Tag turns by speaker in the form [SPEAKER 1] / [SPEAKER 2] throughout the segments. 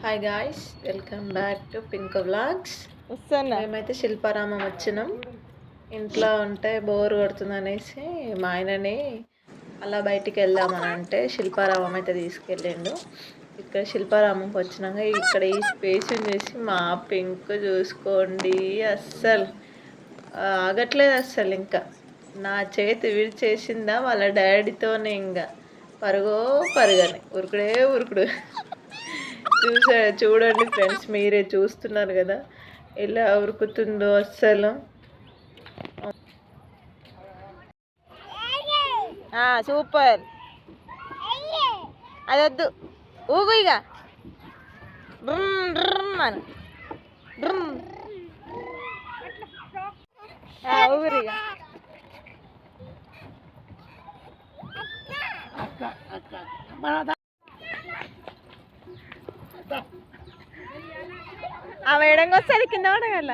[SPEAKER 1] Hi guys, welcome back to pink vlogs. మేమైతే శిల్పారామం వచ్చినాం. ఇంట్లో ఉంటే బోర్ కొడుతుంది అనేసి మా ఆయనని అలా బయటికి వెళ్దామని అంటే శిల్పారామం అయితే తీసుకెళ్ళిండు. ఇక్కడ శిల్పారామంకి వచ్చినాక ఇక్కడ ఈ స్పేస్ చూసి మా పింక్ చూసుకోండి, అస్సలు ఆగట్లేదు. అస్సలు ఇంకా నా చేతి విడిచేసిందా వాళ్ళ డాడీతోనే, ఇంకా పరుగని ఉరుకుడు. చూడండి ఫ్రెండ్స్, మీరే చూస్తున్నారు కదా ఎలా ఉరుకుతుందో అస్సలు.
[SPEAKER 2] సూపర్. అదొద్దు, ఊగు ఇక అని ఊగురు ఇక. ఆ వేడంగా వస్తుంది కింద పడగల.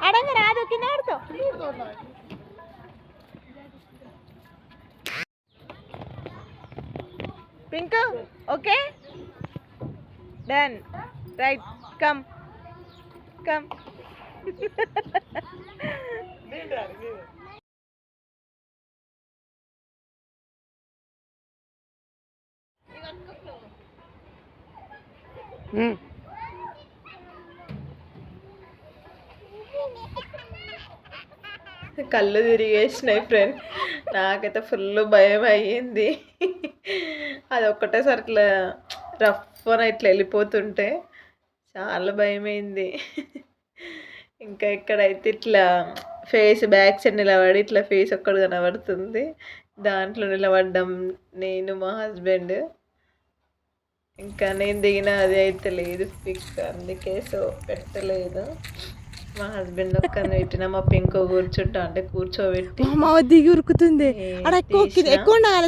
[SPEAKER 2] అడంగా రాదు, కింద పడతావు. Pink okay, done, right, come.
[SPEAKER 1] కళ్ళు తిరిగేసినాయి ఫ్రెండ్. నాకైతే ఫుల్ భయం అయ్యింది. అది ఒక్కటేసారి ఇట్లా రఫ్ అని ఇట్లా వెళ్ళిపోతుంటే చాలా భయమైంది. ఇంకా ఇక్కడైతే ఇట్లా ఫేస్ బ్యాక్ సైడ్ నిలబడి ఇట్లా ఫేస్ ఒక్కడు కనబడుతుంది. దాంట్లో నిలబడ్డాం నేను, మా హస్బెండ్. ఇంకా నేను దిగిన అది అయితే లేదు పిక్, అందుకే సో పెట్టలేదు. మా హస్బెండ్ ఒక్కని పెట్టిన, మా పింకో కూర్చుంటా అంటే కూర్చోబెట్టి
[SPEAKER 2] దిగి ఉరుకుతుంది.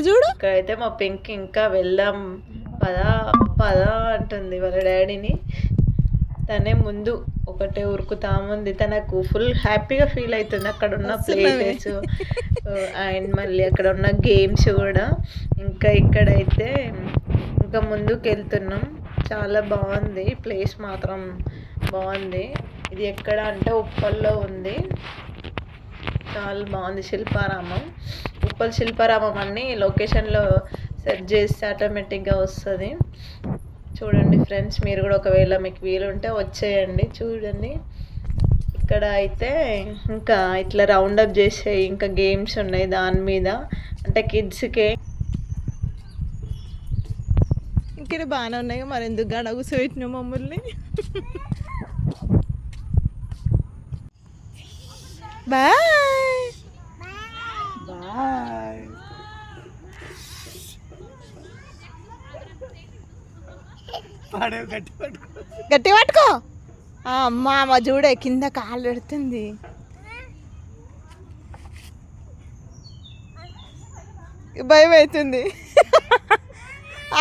[SPEAKER 2] చూడు,
[SPEAKER 1] ఇక్కడైతే మా పింక్ ఇంకా వెళ్దాం పదా అంటుంది వాళ్ళ డాడీని. తనే ముందు ఒకటే ఉరుకుతాముంది. తనకు ఫుల్ హ్యాపీగా ఫీల్ అవుతుంది అక్కడ ఉన్న ప్లేసెస్ అండ్ మళ్ళీ అక్కడ ఉన్న గేమ్స్ కూడా. ఇంకా ఇక్కడైతే ఇంకా ముందుకు వెళ్తున్నాం. చాలా బాగుంది ప్లేస్, మాత్రం బాగుంది. ఇది ఎక్కడ అంటే ఉప్పల్లో ఉంది. చాలా బాగుంది శిల్పారామం. ఉప్పల్ శిల్పారామం అని లొకేషన్లో సెర్చ్ చేస్తే ఆటోమేటిక్గా వస్తుంది. చూడండి ఫ్రెండ్స్, మీరు కూడా ఒకవేళ మీకు వీలుంటే వచ్చేయండి, చూడండి. ఇక్కడ అయితే ఇంకా ఇట్లా రౌండప్ చేసే ఇంకా గేమ్స్ ఉన్నాయి దాని మీద, అంటే కిడ్స్కే.
[SPEAKER 2] ఇక్కడ బాగానే ఉన్నాయి, మరి ఎందుకు గడ కూర్చోబెట్టినా మమ్మల్ని. Bye bye. గట్టి పట్టుకో. అమ్మ చూడే కింద కాలు పెడుతుంది. భయం అవుతుంది.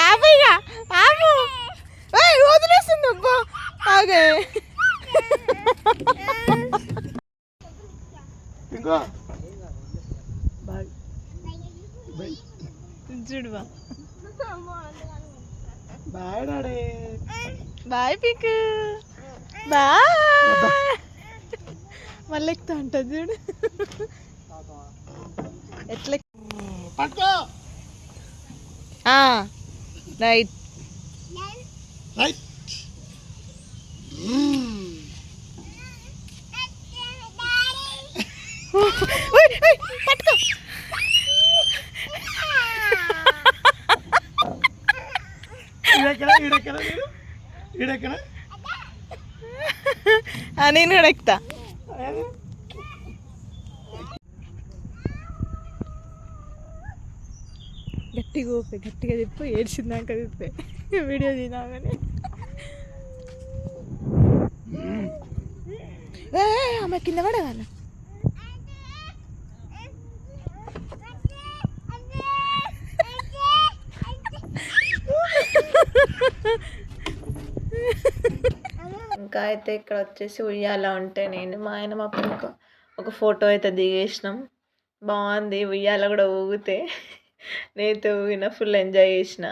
[SPEAKER 2] ఆపయ్యా, ఆపు, వదిలేస్తుంది. అబ్బా ఆగే. చూడువా.
[SPEAKER 1] Bye daddy.
[SPEAKER 2] బాయ్ పిక్, బాయ్. మళ్ళీ ఎక్కుతా ఉంటుంది చూడు ఎట్లా. Right
[SPEAKER 1] right.
[SPEAKER 2] పట్టుకో. నేను కూడా ఎక్కుతా. గట్టిగా ఊపే, గట్టిగా తిప్పు, ఏడ్చిందాక తిప్పే వీడియో తినామని. ఆమె కింద పడగాను.
[SPEAKER 1] ఇంకా అయితే ఇక్కడ వచ్చేసి ఉయ్యాల ఉంటే నేను మా ఆయన మా పిల్లక ఒక ఫోటో అయితే దిగేసినాం. బాగుంది ఉయ్యాల కూడా ఊగితే. నేనైతే ఊగిన ఫుల్ ఎంజాయ్ చేసిన.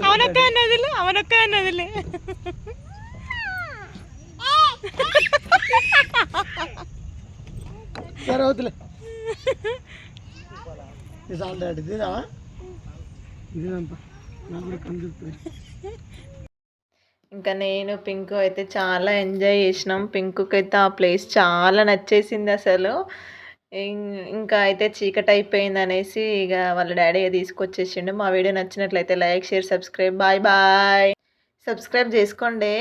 [SPEAKER 2] అవనొక్క అన్నదిలే, అవనొక్క అన్నదిలే.
[SPEAKER 3] సరే అవుతులే. ఇదిదా ఇదేంప నాకు కూడా కనిపిస్తుంది.
[SPEAKER 1] ఇంకా నేను పింకు అయితే చాలా ఎంజాయ్ చేసినాం. పింకుకి అయితే ఆ ప్లేస్ చాలా నచ్చేసింది అసలు. ఇంకా అయితే చీకటి అయిపోయింది అనేసి ఇక వాళ్ళ డాడీ తీసుకొచ్చేసిండు. మా వీడియో నచ్చినట్లయితే like, share, subscribe. Bye bye. Subscribe చేసుకోండి.